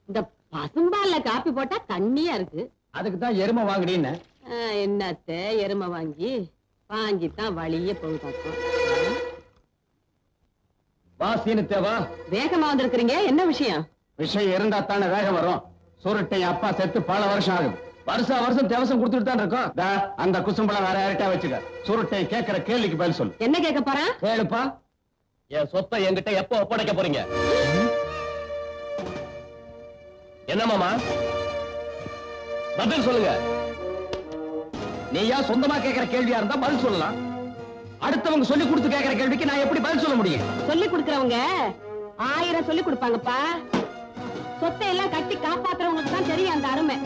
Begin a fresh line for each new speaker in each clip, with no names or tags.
இந்த பசும்பால்ல காப்பி போட்டா தண்ணியா இருக்கு.
அதுக்கு தான் எருமை வாங்குறீன்னு.
என்னத்த எருமை வாங்கித்தான் வழியே போகுதாக்கும்.
வாசின்னு தேவா
வேகமா வந்திருக்கிறீங்க, என்ன விஷயம்?
விஷயம் இருந்தா தானே வேகம் வரும். சுருட்டை அப்பா செத்து பல வருஷம் ஆகுது. வருஷம் தேவசம் கொடுத்துட்டு தான் இருக்கோம். அந்த குசும்பளம் வேற யார்கிட்ட வச்சுக்க. சுருட்டை கேட்கிற கேள்விக்கு பதில் சொல்லு.
என்ன கேட்க போறேன்?
கேளுப்பா.
என் சொத்தை என்கிட்ட எப்ப ஒப்படைக்க போறீங்க? என்ன மாமா பதில் சொல்லுங்க.
நீயா சொந்தமா கேட்கிற கேள்வியா இருந்தா பதில் சொல்லலாம். அடுத்தவங்க சொல்லி கொடுத்து கேட்கிற கேள்விக்கு நான் எப்படி பதில் சொல்ல முடியும்?
சொல்லி கொடுக்கறவங்க 1000 சொல்லி கொடுப்பாங்கப்பா. சொத்தை எல்லாம் கட்டி காப்பாத்துறவங்களுக்கு தான் தெரியும் அந்த அருமை.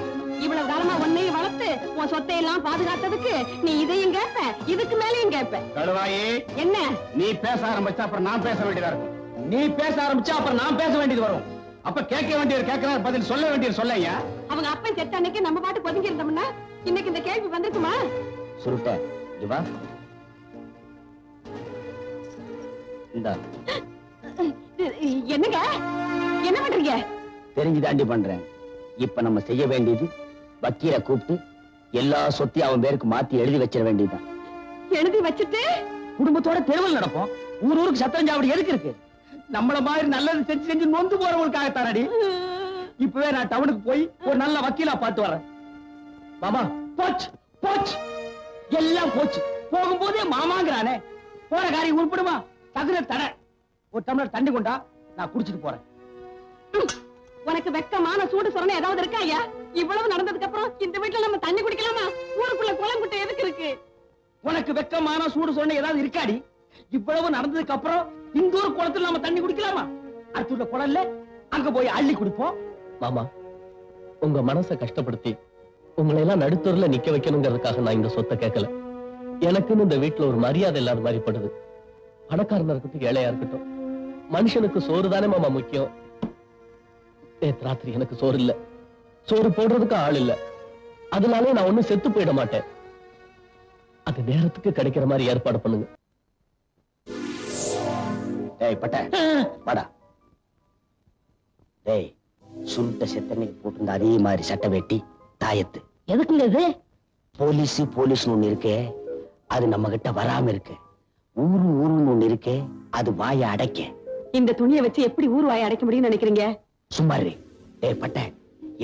இவ்வளவு காலமா உன்னையும் வளர்த்து உன் சொத்தை எல்லாம் பாதுகாத்ததுக்கு நீ இதையும் கேட்ப, இதுக்கு மேலையும் கேட்ப.
கழுவாயி,
என்ன
நீ பேச ஆரம்பிச்சா அப்புறம் நான் பேச வேண்டியதா இருக்கும். நீ பேச ஆரம்பிச்சா அப்புறம் நான் பேச வேண்டியது வரும். அப்ப கேட்க வேண்டியது கேட்கிறார், பதில் சொல்ல வேண்டியது சொல்லையா.
அவங்க அப்பன் செத்த அன்னைக்கு நம்ம பாட்டு பதுங்கி இருந்தோம்னா இன்னைக்கு இந்த கேள்வி வந்துருக்குமா?
சுருட்ட இவா இந்த
என்னங்க என்ன பண்றீங்க?
தெரிஞ்சு தாண்டி பண்றேன். இப்ப நம்ம செய்ய வேண்டியது வக்கீல கூப்பிட்டு எல்லா சொத்தையும் அவன் பேருக்கு மாத்தி எழுதி வச்சிட வேண்டியதுதான்.
எழுதி வச்சுட்டு
குடும்பத்தோட தெருவில் நடப்போம். ஊருக்கு சத்தம் சாவடி எதுக்கு இருக்கு? நம்மள மாதிரி நல்லது செஞ்சு செஞ்சு நொந்து போறவங்களுக்காகத்தானடி. இப்பவே நான் டவுனுக்கு போய் ஒரு நல்ல வக்கீலா பார்த்து வரேன். மாமா போச்சு போச்சு எல்லாம் போச்சு. போகும்போதே மாமாங்கிறானே, போற காரியம் உருப்படுமா? தகுந்த தர ஒரு டம்ளர் தண்ணி கொண்டா, நான் குடிச்சிட்டு போறேன்.
உனக்கு வெக்கமான சூடு சொரணை ஏதாவது இருக்கா ஐயா? இவ்வளவு நடந்ததுக்கு அப்புறம் இந்த வீட்டுல நம்ம தண்ணி குடிக்கலாமா? ஊருக்குள்ள குளம் குட்டை எதுக்கு இருக்கு?
உனக்கு வெக்கமான சூடு சொரணை ஏதாவது இருக்காடி? இவ்வளவு நடந்ததுக்கு அப்புறம் இந்த ஒரு குளத்துல நம்ம தண்ணி குடிக்கலாமா? அடுத்துள்ள குளம்ல அங்க போய் அள்ளி குடிப்போம்.
மாமா, உங்க மனசை கஷ்டப்படுத்தி உங்களை எல்லாம் நடுத்தூர்ல நிக்க வைக்கணுங்கிறதுக்காக நான் இந்த சொத்தை கேட்கல. எனக்குன்னு இந்த வீட்டுல ஒரு மரியாதை இல்லாத மாதிரி படுது. பணக்காரனா இருக்கட்டும் ஏழையா இருக்கட்டும், மனுஷனுக்கு சோறு தானே மாமா முக்கியம். நேத்து ராத்திரி எனக்கு சோறு இல்ல, சோறு போடுறதுக்கு ஆள் இல்ல. அதனாலே நான் ஒண்ணும் செத்து போயிட மாட்டேன். அது நேரத்துக்கு கிடைக்கிற மாதிரி ஏற்பாடு பண்ணுங்க.
டேய் பட்ட வாடா. டேய் சுருட்ட செத்தனைக்கு போட்டு அதே மாதிரி சட்டை வெட்டி தாயத்து எதுக்குங்க இது? போலீஸ் ஒண்ணு இருக்கே, அது நம்ம கிட்ட வராம இருக்கு. ஊருன்னு ஒண்ணு இருக்கே, அது வாயை அடைக்க.
இந்த துணியை வச்சு எப்படி ஊர் வாயை அடைக்க முடியும்னு நினைக்கிறீங்க?
சும்மாரு. டேய் பட்ட,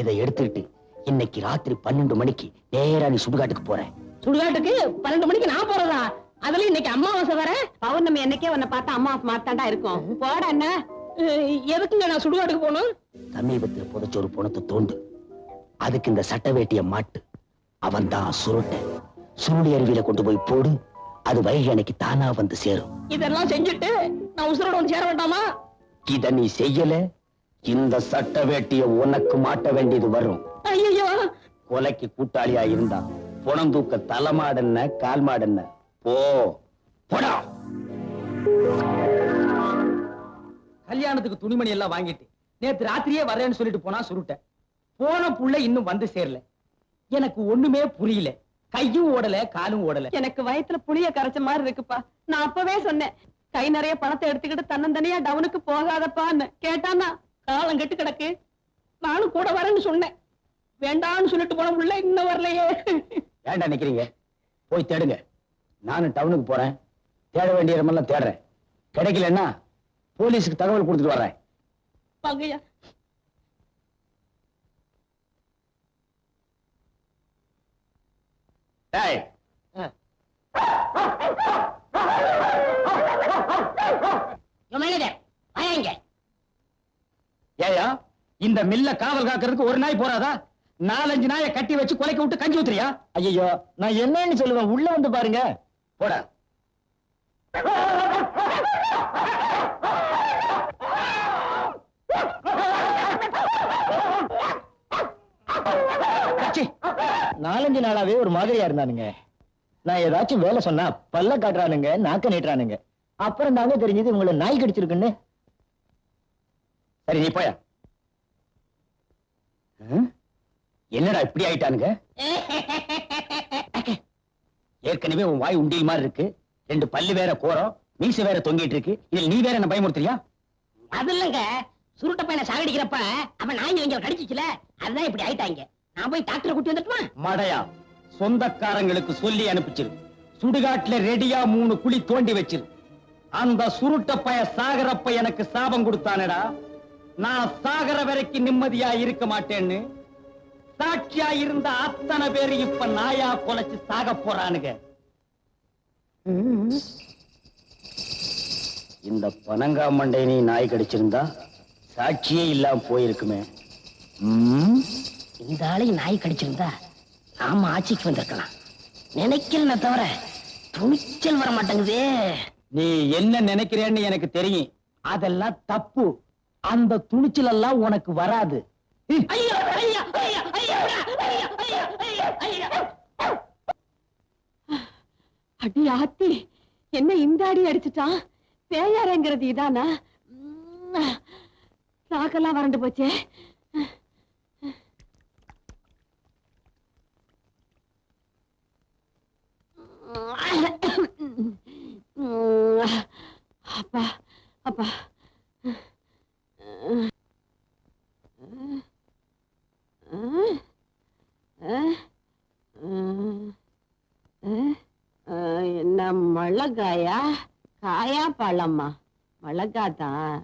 இதை எடுத்துக்கிட்டு இன்னைக்கு ராத்திரி 12 மணிக்கு நேரா நீ சுடுகாட்டுக்கு போற.
சுடுகாட்டுக்கு 12 மணிக்கு நான் போறதா? அதுல இன்னைக்கு அம்மாவாசை வர. பௌர்ணமி என்னைக்கே உன்னை பார்த்தா அம்மாவாசை மாத்தாண்டா இருக்கும். போட என்ன? எதுக்குங்க நான் சுடுகாட்டுக்கு போகணும்?
சமீபத்தில் புதைச்ச ஒரு பணத்தை தோண்டு, அதுக்கு இந்த சட்ட வேட்டிய மாட்டு. அவன் தான் சுருட்ட. சுருளி அருவியில கொண்டு போய் போடு, அது வைகை அன்னைக்கு தானா வந்து சேரும்.
இதெல்லாம் செஞ்சுட்டு நான் உசுரோட வந்து சேர வேண்டாமா?
இத நீ செய்யல, இந்த சட்ட வேட்டிய உனக்கு மாட்ட வேண்டியது வரும்.
ஐயோ,
கொலைக்கு கூட்டாளியா இருந்தா புணம் தூக்க தலைமாடன்ன கால் மாடன்ன போ போடா. கல்யாணத்துக்கு துணிமணி எல்லாம் வாங்கிட்டு நேத்து ராத்திரியே வரேன்னு சொல்லிட்டு போனா சுருட்ட. போன புள்ள இன்னும் வந்து சேரல. எனக்கு ஒண்ணுமே புரியல. கையும் ஓடல காலும் ஓடல.
எனக்கு வயத்துல புளிய கரைச்ச மாதிரி இருக்குப்பா. நான் அப்பவே சொன்னேன், கை நிறைய பணத்தை எடுத்துக்கிட்டு தன்னந்தனியா டவுனுக்கு போகாதப்பான்னு. கேட்டானா காலம் கெட்டு கிடக்கு. நானும் கூட வரேன்னு சொன்னேன். வேண்டான்னு சொல்லிட்டு போன உள்ள இன்னும் வரலையே.
வேண்டாம் நிக்கிறீங்க, போய் தேடுங்க. நானும் டவுனுக்கு போறேன். தேட வேண்டிய இடமெல்லாம் தேடுறேன். கிடைக்கலன்னா போலீஸுக்கு தகவல் கொடுத்துட்டு வர்றேன்.
வாங்கய்யா.
டேய், ஏயா இந்த மில்ல காவல் காக்கிறதுக்கு ஒரு நாய் போறாதா? 4-5 நாயை கட்டி வச்சு கொலைக்க விட்டு கஞ்சி ஊத்துறியா? ஐயோ, நான் என்னன்னு சொல்லுவேன், உள்ள வந்து பாருங்க. போடா. நாலஞ்சு நாளாவே ஒரு மாதிரியா இருந்தானுங்க. நான் ஏதாச்சும் வேலை சொன்னா பல்ல காட்டுறானுங்க, நாக்க நீட்டுறானுங்க. அப்புறம் தாங்க தெரிஞ்சது உங்களை நாய் கடிச்சிருக்குன்னு. சரி நீ போயா. என்னடா இப்படி ஆயிட்டானுங்க? ஏற்கனவே உன் வாய் உண்டியல் மாதிரி இருக்கு. 2 பல்லு வேற கோரம், மீசை வேற தொங்கிட்டு இருக்கு. இதில் நீ வேற என்ன பயமுறுத்துறியா?
அது இல்லங்க,
சுருட்ட பையனை சாகடிக்கிறப்ப அவன் நாய் இவங்க கடிச்சிச்சுல, அதுதான் இப்படி ஆயிட்டாங்க. நான் போய் டாக்டரை கூட்டி வந்துட்டுமா?
மடையா, சொந்தக்காரங்களுக்கு சொல்லி அனுப்பிச்சிரு. சுடுகாட்டுல ரெடியா 3 குழி தோண்டி வச்சிரு. அந்த சுருட்ட பைய சாகரப்ப எனக்கு சாபம் கொடுத்தானடா, நான் சாகர வரைக்கும் நிம்மதியா இருக்க மாட்டேன்னு. சாட்சியா இருந்த அத்தனை பேரு இப்ப நாயா கொலைச்சு சாக போறானுங்க. இந்த பனங்காமண்டை நீ நாய் கடிச்சிருந்தா சாட்சியே இல்லாம போயிருக்குமே.
இந்த ஆளையும் நாய் கடிச்சிருந்தா நாம ஆட்சிக்கு வந்திருக்கலாம். நினைக்கிறேன் தவிர துணிச்சல் வர மாட்டேங்குதே.
நீ என்ன நினைக்கிறேன்னு எனக்கு தெரியும். அதெல்லாம் தப்பு. அந்த துணிச்சல் எல்லாம் உனக்கு வராது.
ஐயா ஐயா ஐயா ஐயா ஐயா ஐயா ஐயா.
அடி ஆத்தி, என்ன இந்த அடி அடிச்சுட்டான்? பேயாரங்கிறது இதானா? சாக்கெல்லாம் வறண்டு போச்சே. அப்பா அப்பா, என்ன மிளகாயா காயா பழமா? மிளகாதான்.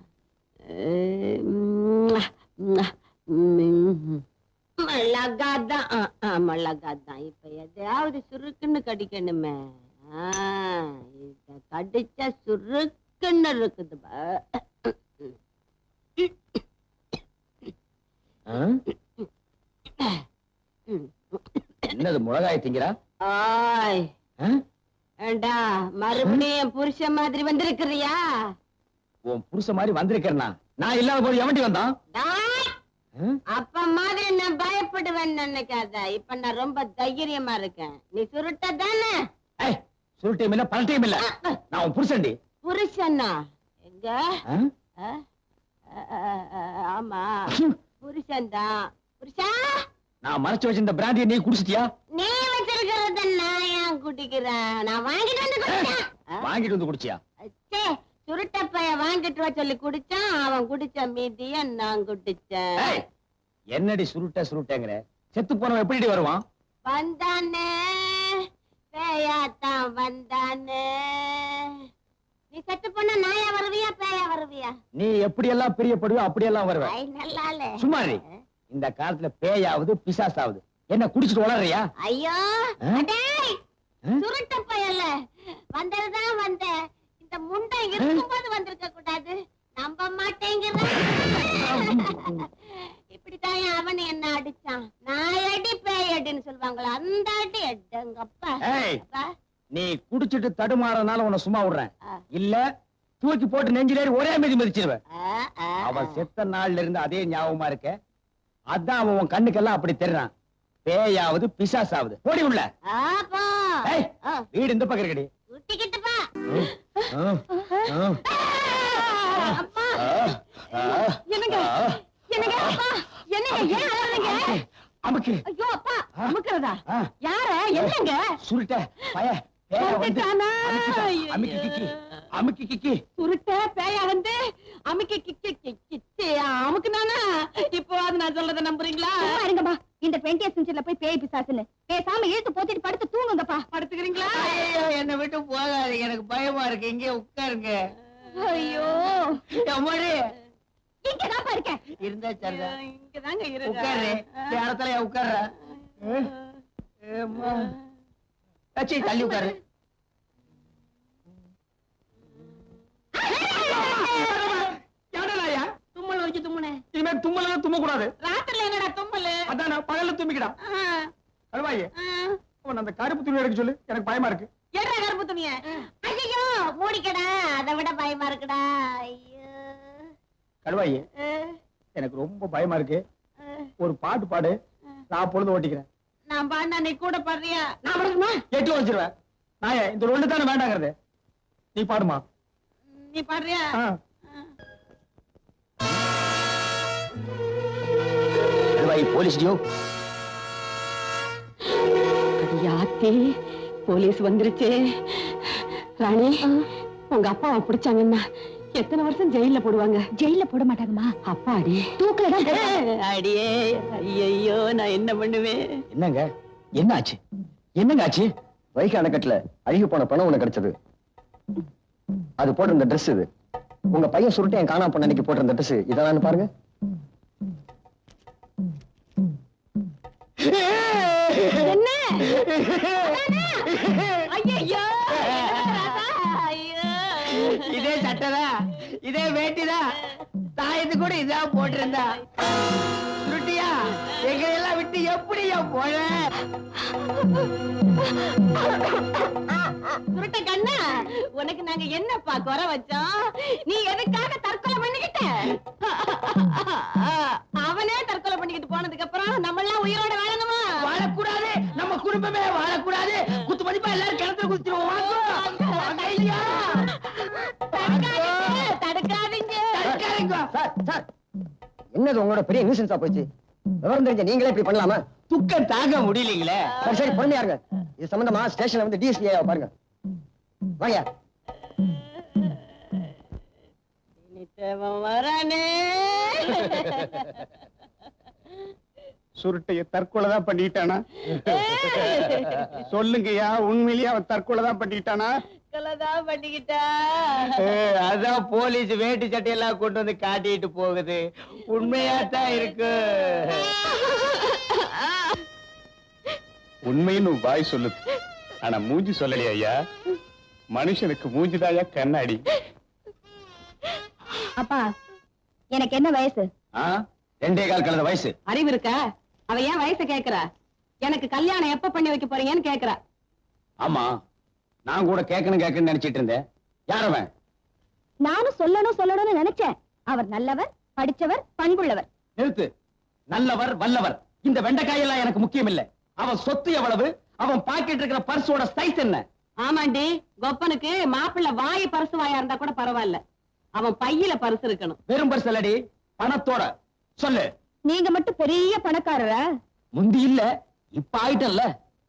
மிளகாதான் மிளகாதான். இப்ப எதையாவது சுருக்குன்னு கடிக்கணுமே. இத கடிச்சா சுருக்குன்னு இருக்குது.
என்னது மிளகாய் திங்கிறா?
ஆய் ஏண்டா, மறுபடியும் புருஷன் மாதிரி வந்திருக்கிறியா?
உன் புருஷ மாதிரி வந்திருக்கேன்னா நான் இல்லாத போது எவண்டி வந்தான்?
அப்ப மாதிரி நான் பயப்படுவேன் நினைக்காத. இப்ப நான் ரொம்ப தைரியமா இருக்கேன். நீ சுருட்ட தானே?
சுருட்டையும் இல்ல பல்ட்டையும் இல்ல, நான் உன் புருஷன்டி.
புருஷனா? எங்க? ஆமா புருஷன் தான். புருஷா,
நான் மறைச்சு வச்சிருந்த பிராந்தியை நீ குடிச்சிட்டியா?
நீ வச்சிருக்கிறத நான் ஏன் குடிக்கிறேன்? நான் வாங்கிட்டு வந்து குடிச்சேன்.
வாங்கிட்டு வந்து குடிச்சியா?
சுருட்ட பைய வாங்கிட்டு வா சொல்லி குடிச்சான். அவன் குடிச்ச மீதிய நான் குடிச்சேன்.
என்னடி சுருட்ட சுருட்டங்கிற? செத்து போனவன் எப்படி வருவான்?
வந்தானே, பேயாத்தான் வந்தானே. நீ செத்து போன நாயா வருவியா பேயா வருவியா?
நீ எப்படி எல்லாம் பிரியப்படுவோ அப்படியெல்லாம் வருவ.
நல்லாலே
சும்மா இந்த காலத்துல பேயாவது பிசாசாவது என்ன குடிச்சிட்டு வளர்றியா?
ஐயோ சுருட்ட பையல்ல வந்ததுதான் வந்த. இந்த முண்டை இருக்கும்போது வந்திருக்க கூடாது. நம்ப மாட்டேங்கிற. இப்படித்தான் அவன் என்ன அடிச்சான். நான் அடி பேய் அடின்னு சொல்லுவாங்களா, அந்த அடி எங்கப்பா.
நீ குடிச்சிட்டு தடுமாறனால உன்னை சும்மா விடுறேன். இல்ல தூக்கி போட்டு நெஞ்சிலேறி ஒரே மீதி மிதிச்சிருவேன். அவன் செத்த நாள்ல இருந்து அதே ஞாபகமா இருக்க. அதான் அவன் கண்ணுக்கெல்லாம் அப்படி தெரிறான். பேயாவது பிசாசாவது. போடி உள்ள. வீடு இந்த பக்கம் இருக்கடி. அமுக்கு.
ஐயோ அப்பா, அமுக்குறதா? யார? என்னங்க?
சுருட்ட பய பேயா வந்து அமுக்கி கிக்கி அமுக்கி கிக்கி.
சுருட்ட பேயா வந்து அமுக்கி கிக்கி கிக்கி அமுக்குனானா? இப்போ அது நான் சொல்றத நம்புறீங்களா?
பாருங்கப்பா, இந்த பெண்டியா செஞ்சுல போய் பேய் பிசாசுன்னு பேசாம இழுத்து போத்திட்டு படுத்து தூங்குங்கப்பா.
படுத்துக்கிறீங்களா?
என்ன விட்டு போகாதீங்க, எனக்கு பயமா இருக்கு. இங்கே உட்காருங்க.
ஐயோ
அம்மாடி,
இங்கதான்ப்பா இருக்கேன்.
இருந்தா சரிதா.
இங்கதாங்க
உட்காரு. இடத்துல உட்கார்ற. தள்ளி உட்காரு.
தும்மல் வச்சு தும்முனே.
இனிமே தும்மல தும்ம கூடாது.
ராத்திரில என்னடா தும்மல்?
அதான் பகல்ல தும்பிக்கடா. அல்வாயே அந்த கருப்பு துணி எடுக்க சொல்லு, எனக்கு பயமா இருக்கு.
என்ன கருப்பு துணிய?
ஐயோ மூடிக்கடா, அதை விட பயமா இருக்குடா. ஐயோ
கல்வாயே, எனக்கு ரொம்ப பயமா இருக்கு. ஒரு பாட்டு பாடு, நான் பொழுது ஓட்டிக்கிறேன்.
நான் பாடினா நீ கூட பாடுறியா?
நான் பாடுமா? எட்டு வச்சிருவேன். நாயே, இந்த ஒண்ணு தானே வேண்டாங்கிறது. நீ பாடுமா?
நீ பாடுறியா?
போலீஸ்
யாத்தி, போலீஸ் வந்துருச்சு. ராணி, உங்க அப்பாவை பிடிச்சாங்கன்னா எத்தனை வருஷம் ஜெயில போடுவாங்க?
ஜெயில போட மாட்டாங்கம்மா,
அப்பாடி
தூக்கலதான்.
அடியே, ஐயோ நான் என்ன பண்ணுவேன்?
என்னங்க என்ன ஆச்சு? என்னங்க ஆச்சு?
வைகை அணைக்கட்டுல அழுகி போன பணம் ஒண்ணு கிடைச்சது. அது போட்டிருந்த ட்ரெஸ் இது. உங்க பையன் சுருட்டு என் காணாம போன அன்னைக்கு போட்டிருந்த ட்ரெஸ் இதான் பாருங்க.
என்ன? ஐயோ,
இதே சட்டதா, இதே வேட்டிதா, தாயத்து கூட இதான் போட்டிருந்தா. சுருட்டியா எங்களை எல்லாம் விட்டு எப்படியா போன?
சுருட்ட கண்ணா, உனக்கு நாங்க என்னப்பா குறை வச்சோம்? நீ எதுக்காக தற்கொலை பண்ணிக்கிட்ட? அவனே தற்கொலை பண்ணிக்கிட்டு போனதுக்கு அப்புறம் நம்ம எல்லாம் உயிரோட வாழணுமா?
வாழக்கூடாது, நம்ம குடும்பமே வாழக்கூடாது. குத்து மதிப்பா எல்லாரும் கிணத்துல குதிச்சிருவோம்.
தடுக்காதீங்க.
சார் சார், என்னது உங்களோட பெரிய நியூசன்ஸா போச்சு? விவரம் தெரிஞ்ச நீங்களே இப்படி பண்ணலாமா?
துக்கம் தாங்க முடியலீங்களே.
சரி சரி, பொறுமையா இருங்க. இது சம்பந்தமா ஸ்டேஷன்ல வந்து டிஎஸ்பி பாருங்க. வாங்க.
வரானே.
சுருட்டைய தற்கொலைதான் பண்ணிட்டானா? சொல்லுங்கய்யா, உண்மையிலேயே அவன் தற்கொலைதான் பண்ணிட்டானா?
தற்கொலைதான் பண்ணிக்கிட்டா.
அதான் போலீஸ் வேட்டி சட்டையெல்லாம் கொண்டு வந்து காட்டிட்டு போகுது. உண்மையாத்தான் இருக்கு.
உண்மைன்னு வாய் சொல்லுது, ஆனா மூஞ்சி சொல்லலையா ஐயா? மனுஷனுக்கு மூஞ்சிதாயா கண்ணாடி.
அப்பா, எனக்கு என்ன வயசு?
2.25 கலந்த வயசு.
அறிவு இருக்கா? அவ ஏன் வயசை கேக்குறா? எனக்கு கல்யாணம் எப்ப பண்ணி வைக்க போறீங்கன்னு கேக்குறா.
ஆமா, நான் கூட கேட்கணும்னு நினைச்சிட்டு இருந்தேன். யார் அவன்?
நானும் சொல்லணும்னு நினைச்சேன். அவர் நல்லவர், படிச்சவர், பண்புள்ளவர்.
நிறுத்து. நல்லவர் வல்லவர் இந்த வெண்டைக்காயெல்லாம் எனக்கு முக்கியம் இல்ல. அவன் சொத்து எவ்வளவு, அவன் பாக்கெட் இருக்கிற பர்ஸோட சைஸ் என்ன?
ஆமாண்டி, கொப்பனுக்கு மாப்பிள்ளை வாய் பரிசு வாயா இருந்தா கூட பரவாயில்ல, அவன் பையில பரிசு இருக்கணும்.
வெறும் பர்ஸ் இல்லடி, பணத்தோட. சொல்லு.
நீங்க மட்டும் பெரிய பணக்காரரா?
முந்தி இல்ல, இப்ப ஆயிட்டல்ல.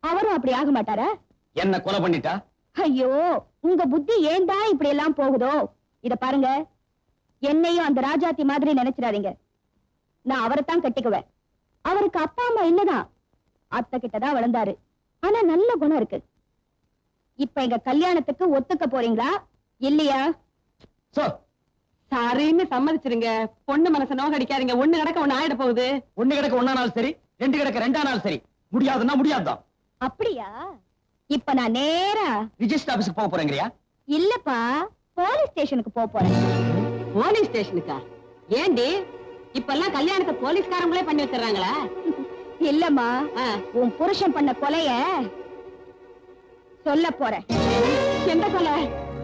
அவரும் அப்படி ஆக மாட்டாரா?
என்ன கொலை பண்ணிட்டா?
ஐயோ, உங்க புத்தி ஏண்டா இப்படி எல்லாம் போகுதோ? இத பாருங்க, என்னையும் அந்த ராஜாத்தி மாதிரி நினைச்சிடாதீங்க. நான் அவரைத்தான் கட்டிக்குவேன். அவருக்கு அப்பா அம்மா இல்லதான், அத்தை கிட்டதான் வளர்ந்தாரு. ஆனா நல்ல குணம் இருக்கு. இப்ப எங்க கல்யாணத்துக்கு ஒத்துக்க போறீங்களா இல்லையா?
சரின்னு சம்மதிச்சிருங்க. பொண்ணு மனசை நோகடிக்காதீங்க. ஒண்ணு கிடக்க ஒண்ணு ஆயிட போகுது.
ஒண்ணு கிடக்க ஒன்னா நாள் சரி, 2 கிடக்க 2 நாள் சரி. முடியாதுன்னா முடியாதுதான்.
அப்படியா? இப்ப நான் நேரா
ரிஜிஸ்டர் ஆபீஸ்க்கு போக போறேங்கறியா?
இல்லப்பா, போலீஸ் ஸ்டேஷனுக்கு போறேன்.
போலீஸ் ஸ்டேஷனுக்கா? ஏண்டி, இப்பெல்லாம் கல்யாணத்தை போலீஸ்காரங்களே பண்ணி வச்சிடறாங்களா?
இல்லம்மா, உன் புருஷன் பண்ண கொலைய சொல்ல போறேன்.
எந்த கொலை?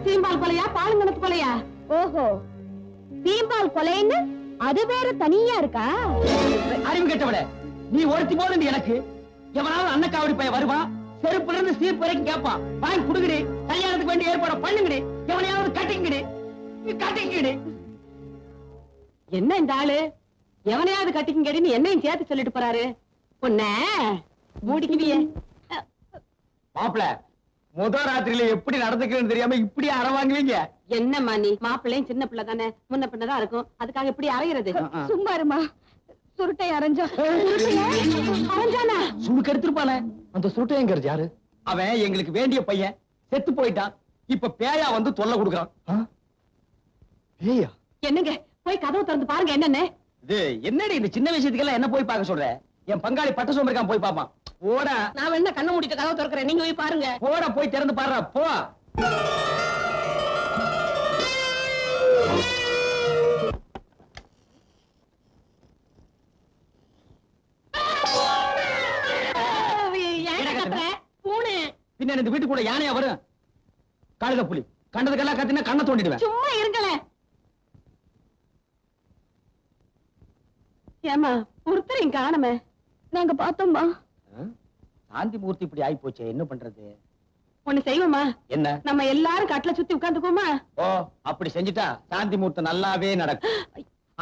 சீம்பால் கொலையா, பாலுங்கணத்து கொலையா?
ஓஹோ, சீம்பால் கொலைன்னு அது வேற தனியா இருக்கா?
அறிவு கெட்டவளே, நீ ஒருத்தி போது எனக்கு. எவனாவது அன்னக்காவடி பைய வருவான், செருப்புல இருந்து சீப்பு வரைக்கும் கேட்பான். வாங்கி குடுங்கடி, கல்யாணத்துக்கு வேண்டிய ஏற்பாடு பண்ணுங்கடி. எவனையாவது கட்டிங்கடி, கட்டிங்கடி.
என்ன இந்த ஆளு எவனையாவது கட்டிக்கங்கடின்னு என்னையும் சேர்த்து சொல்லிட்டு போறாரு. உன்ன மூடிக்குவியே.
மாப்பிள, முதல் ராத்திரியில எப்படி நடந்துக்கிறேன்னு தெரியாம இப்படி அற வாங்குவீங்க?
என்னம்மா நீ? மாப்பிள்ளையும் சின்ன பிள்ளை தானே, முன்ன பின்னதான் இருக்கும். அதுக்காக எப்படி அறையிறது?
சும்மா இருமா. சுருட்டை அரைஞ்சா
அரைஞ்சானா?
சுடுக்கு எடுத்திருப்பானே. அந்த சுருட்டை எங்க யாரு? அவன் எங்களுக்கு வேண்டிய பையன், செத்து போயிட்டான். இப்ப பேயா வந்து தொல்லை கொடுக்கறான். பேயா?
என்னங்க, போய் கதவு திறந்து பாருங்க. என்னன்னு?
இது என்னடி இந்த சின்ன விஷயத்துக்கெல்லாம் என்ன போய் பார்க்க சொல்ற? என் பங்காளி பட்ட சோம்பேறிக்கான் போய் பாப்பான். போடா.
நான் வேணா கண்ணை மூடிட்டு கதவு திறக்கிறேன், நீங்க போய் பாருங்க.
போடா, போய் திறந்து பாருடா, போ.
பூனை
பின்ன இந்த வீட்டுக்குள்ள யானையா வரும்? கழுத புலி கண்டதுக்கெல்லாம் கத்தினா கண்ணை தோண்டிடுவேன்.
சும்மா இருங்களே. ஏமா ஒருத்தரையும் காணுமே.
நாங்க பார்த்தோம்மா.
சாந்தி மூர்த்தி இப்படி ஆயி போச்சு, என்ன பண்றது?
ஒண்ணு செய்வோமா?
என்ன?
நம்ம எல்லாரும் கட்டில சுத்தி உட்கார்ந்துக்கோமா?
ஓ, அப்படி செஞ்சுட்டா சாந்தி மூர்த்தம் நல்லாவே நடக்கும்.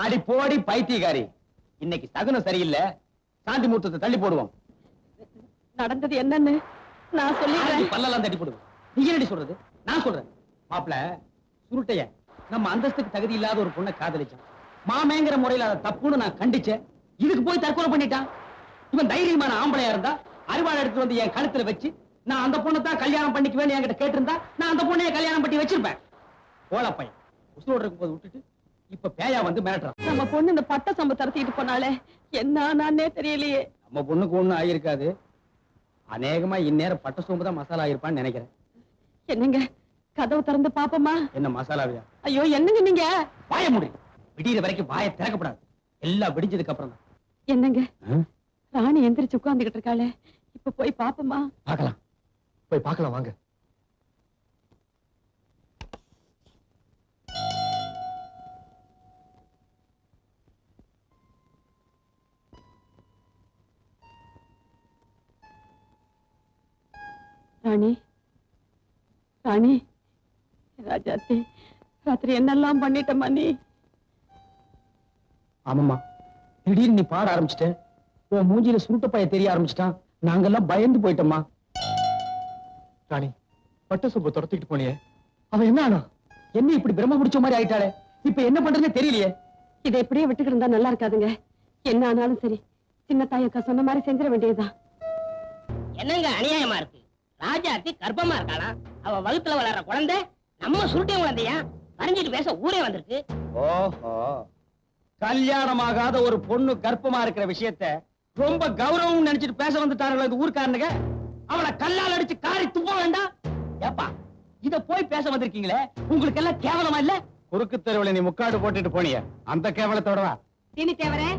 அடி போடி பைத்தியக்காரி, இன்னைக்கு சகுனம் சரியில்லை. சாந்தி மூர்த்தத்தை தள்ளி போடுவோம்.
நடந்தது என்னன்னு நான் சொல்லிடுறேன்.
பல்லெல்லாம் தட்டி போடுவோம். நீ என்னடி சொல்றது? நான் சொல்றேன். மாப்பிள, சுருட்டைய நம்ம அந்தஸ்துக்கு தகுதி இல்லாத ஒரு பொண்ணை காதலிச்சான். மாமேங்கிற முறையில அதை தப்புன்னு நான் கண்டிச்சேன். இதுக்கு போய் தற்கொலை பண்ணிட்டான். இவன் தைரியமான ஆம்பளையா இருந்தா அறுவாள் எடுத்து வந்து என் கழுத்துல வச்சு நான் அந்த பொண்ணை தான் கல்யாணம் பண்ணிக்குவேன்னு என்கிட்ட கேட்டிருந்தா நான் அந்த பொண்ணைய கல்யாணம் பண்ணி வச்சிருப்பேன். ஓலப்பையன் உசுரோடு இருக்கும் போது விட்டுட்டு இப்ப பேயா வந்து மிரட்டுறான்.
நம்ம பொண்ணு இந்த பட்ட சம்பு தரத்திட்டு போனாலே என்ன நானே தெரியலையே.
நம்ம பொண்ணுக்கு ஒண்ணும் ஆகியிருக்காது. அநேகமா இந்நேரம் பட்ட சோம்பு தான் மசாலா ஆயிருப்பான்னு நினைக்கிறேன்.
என்னங்க கதவு திறந்து பாப்போமா?
என்ன மசாலாவியா?
ஐயோ என்னங்க நீங்க
வாய மூடி. விடிகிற வரைக்கும் வாயை திறக்கப்படாது. எல்லாம் விடிஞ்சதுக்கு அப்புறம் தான்.
என்னங்க ராணி எந்திரிச்சு உட்கார்ந்துகிட்டு இருக்காளே, இப்ப போய் பாப்போமா?
பார்க்கலாம், போய் பார்க்கலாம் வாங்க.
ராணி ராணி ராஜாத்தி, ராத்திரி என்னெல்லாம் பண்ணிட்டமா நீ?
ஆமாம்மா, திடீர்னு நீ பாட ஆரம்பிச்சிட்ட. உன் மூஞ்சில சுருட்ட பைய தெரிய ஆரம்பிச்சிட்டான். நாங்கெல்லாம் பயந்து போயிட்டோம்மா.
ராணி, பட்ட சோம்பு துரத்திக்கிட்டு போனியே, அவன் என்ன ஆனா?
என்ன இப்படி பிரம்ம பிடிச்ச மாதிரி ஆயிட்டாளே, இப்ப என்ன பண்றதுன்னு தெரியலையே.
இதை எப்படியே விட்டுக்கிட்டு இருந்தா நல்லா இருக்காதுங்க. என்ன ஆனாலும் சரி, சின்ன தாயக்கா சொன்ன மாதிரி செஞ்சிட வேண்டியதுதான்.
என்னங்க அநியாயமா இருக்கு? ராஜாத்தி கர்ப்பமா இருக்காளா? அவ வகுத்துல வளர்ற குழந்தை நம்ம சுருட்டே குழந்தையா? வரைஞ்சிட்டு பேச ஊரே வந்திருக்கு.
ஓஹோ, கல்யாணமாகாத ஒரு பொண்ணு கர்ப்பமா இருக்கிற விஷயத்த ரொம்ப கௌரவம் நினைச்சிட்டு பேச வந்துட்டார்கள் இந்த ஊர்க்காரனுங்க. அவளை கல்லால் அடிச்சு காரி துப்ப வேண்டாம். ஏப்பா, இத போய் பேச வந்திருக்கீங்களே, உங்களுக்கு எல்லாம் கேவலமா இல்ல? குறுக்கு தெருவுல நீ முக்காடு போட்டுட்டு போனிய, அந்த கேவலத்தோடவா?
தீனி தேவரே,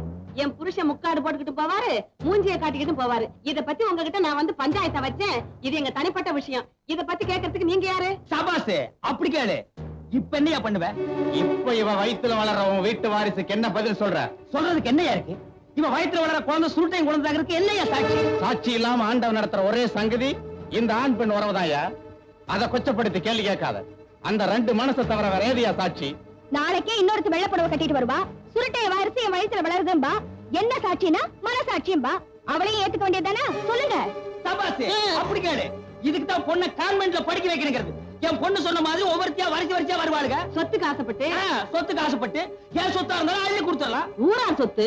என் புருஷன் முக்காடு போட்டுக்கிட்டு போவாரு, மூஞ்சிய காட்டிக்கிட்டு போவாரு. இத பத்தி உங்ககிட்ட நான் வந்து பஞ்சாயத்தை வச்சேன். இது எங்க தனிப்பட்ட விஷயம். இத பத்தி கேட்கறதுக்கு நீங்க யாரு?
சபாசே, அப்படி கேளு. இப்ப என்னையா பண்ணுவ? இப்ப இவ வயித்துல வளர்றவன் வீட்டு வாரிசுக்கு என்ன பதில் சொல்ற? சொல்றதுக்கு என்னையா இருக்கு? இவ வயித்துல வளர்ற குழந்தை சுருட்டையும் குழந்தைக்கு என்னையா சாட்சி? சாட்சி இல்லாம ஆண்டவன் நடத்துற ஒரே சங்கதி இந்த ஆண் பெண் உறவுதாயா. அதை கொச்சப்படுத்தி கேள்வி கேட்காத. அந்த ரெண்டு மனசை தவிர வேற ஏதியா சாட்சி?
நாளைக்கே இன்னொருத்து வெள்ளப்படவை கட்டிட்டு வருவா, சுருட்டைய வாரிசு என் வயித்துல வளருதும்பா. என்ன சாட்சினா மனசாட்சியும்பா. அவளையும் ஏத்துக்க வேண்டியதானே? சொல்லுங்க.
சபாசே, அப்படி கேளு. இதுக்கு தான் பொண்ணை கான்வென்ட்ல படிக்க வைக்கிறது. என் பொண்ணு சொன்ன மாதிரி ஒவ்வொருத்தியா வரிசையா வருவாளுங்க.
சொத்துக்கு ஆசைப்பட்டு
சொத்துக்கு ஆசைப்பட்டு என் சொத்தா இருந்தாலும் அள்ளி கொடுத்துடலாம்.
ஊரா சொத்து,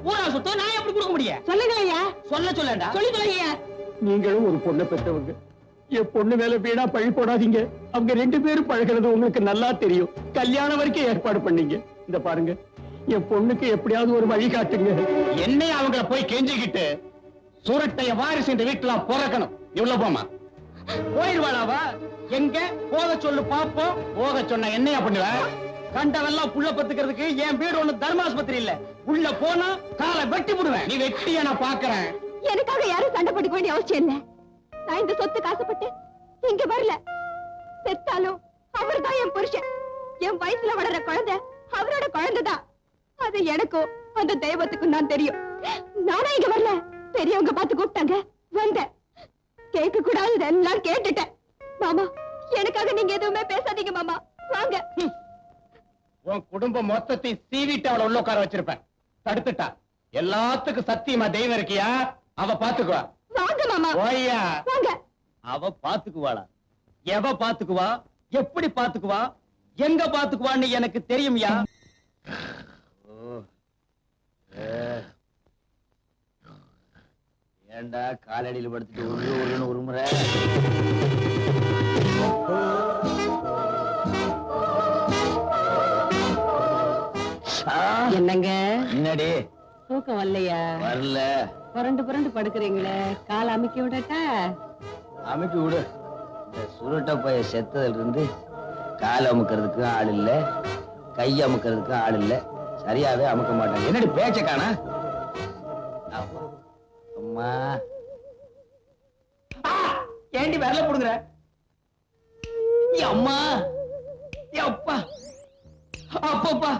ஊரா சொத்து நான் எப்படி கொடுக்க முடியும்?
சொல்லுங்களையா.
சொல்லண்டா.
சொல்லி தொலையா.
நீங்களும் ஒரு பொண்ணை பெற்றவங்க. என் பொண்ணு மேல வீணா பழி போடாதீங்க. அவங்க ரெண்டு பேரும் பழகிறது உங்களுக்கு நல்லா தெரியும். கல்யாணம் வரைக்கும் ஏற்பாடு பண்ணீங்க. இந்த பாருங்க, என் பொண்ணுக்கு எப்படியாவது ஒரு வழி காட்டுங்க. என்னைய அவங்கள போய் கெஞ்சிக்கிட்டு சுரட்டைய வாரிசு இந்த வீட்டுல பிறக்கணும். இவ்வளவு போமா போயிருவாளாவா? எங்க போக சொல்லு பாப்போம். போக சொன்ன என்னையா பண்ணுவ? கண்டவெல்லாம் புள்ள பத்துக்கிறதுக்கு என் வீடு ஒண்ணு தர்மாஸ்பத்திரி இல்ல. உள்ள போனா காலை வெட்டி விடுவேன். நீ வெட்டிய நான் பாக்குறேன்.
எனக்காக யாரும் சண்டை போட்டுக்க வேண்டிய அவசியம் இல்ல. நான் இந்த சொத்துக்கு ஆசைப்பட்டு இங்க வரல. செத்தாலும் அவர்தான் என் புருஷன். என் வயசுல வளர்ற குழந்தை அவரோட குழந்தைதான். அது எனக்கும் அந்த தெய்வத்துக்கும் தான் தெரியும். நானா இங்க வரல, பெரியவங்க பார்த்து கூப்பிட்டாங்க, வந்தேன். கேட்க கூடாது எல்லாம் கேட்டுட்டேன். மாமா, எனக்காக நீங்க எதுவுமே பேசாதீங்க மாமா. வாங்க.
உன் குடும்பம் மொத்தத்தையும் சீவிட்டு அவளை உள்ள உட்கார வச்சிருப்பேன். தடுத்துட்டா. எல்லாத்துக்கும் சத்தியமா தெய்வம் இருக்கியா? அவ பாத்துக்குவா.
வாங்க மாமா.
ஓய்யா.
வாங்க.
அவ பாத்துக்குவாளா? எவ பாத்துக்குவா? எப்படி பாத்துக்குவா? எங்க பாத்துக்குவான்னு எனக்கு தெரியும்யா.
ஏண்டா காலடியில் படுத்துட்டு ஒரு முறை
என்னங்க
என்னடி
தூக்கம் வரலையா?
வரல.
புரண்டு படுக்கிறீங்களே, கால் அமுக்கி விடட்டா?
அமைக்கி விடு. இந்த சுருட்ட பைய செத்ததுல இருந்து கால் அமுக்கிறதுக்கு ஆள் இல்ல, கை அமுக்கிறதுக்கு ஆள் இல்ல. சரியாவே அமுக்க மாட்டாங்க. என்னடி பேச்ச காணா? அம்மா
ஏண்டி வரல போடுங்கிற? அம்மா, அப்பா, அப்பப்பா.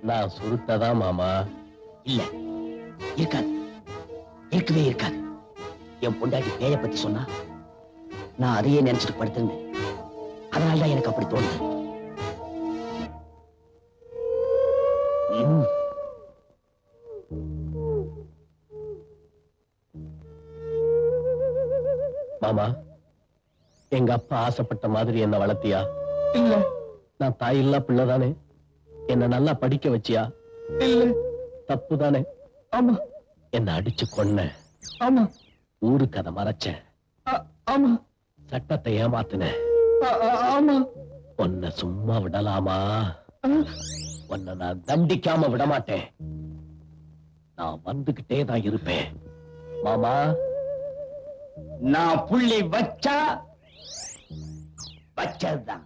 நான் சுருட்டதான் மாமா.
இல்ல, இருக்காது, இருக்கவே இருக்காது. என் பொண்டாட்டி பேய பத்தி சொன்னா நான் அதையே நினைச்சிட்டு படுத்திருந்தேன். அதனாலதான் எனக்கு அப்படி தோணுது.
எங்க அப்பா ஆசைப்பட்ட மாதிரி என்ன வளர்த்தியா?
இல்ல.
நான் தாயில்லா பிள்ளைதானே? என்ன நல்லா படிக்க வச்சியா?
இல்ல.
தப்புதானே?
ஆமா.
என்ன அடிச்சு கொன்ன?
ஆமா.
ஊருக்கு அதை மறைச்ச?
ஆமா.
சட்டத்தை ஏமாத்துன?
ஆமா.
உன்னை சும்மா விடலாமா? உன்னை நான் தண்டிக்காம விட மாட்டேன். நான் வந்துகிட்டே தான் இருப்பேன். மாமா,
நான் புள்ளி வச்சா வச்சதுதான்.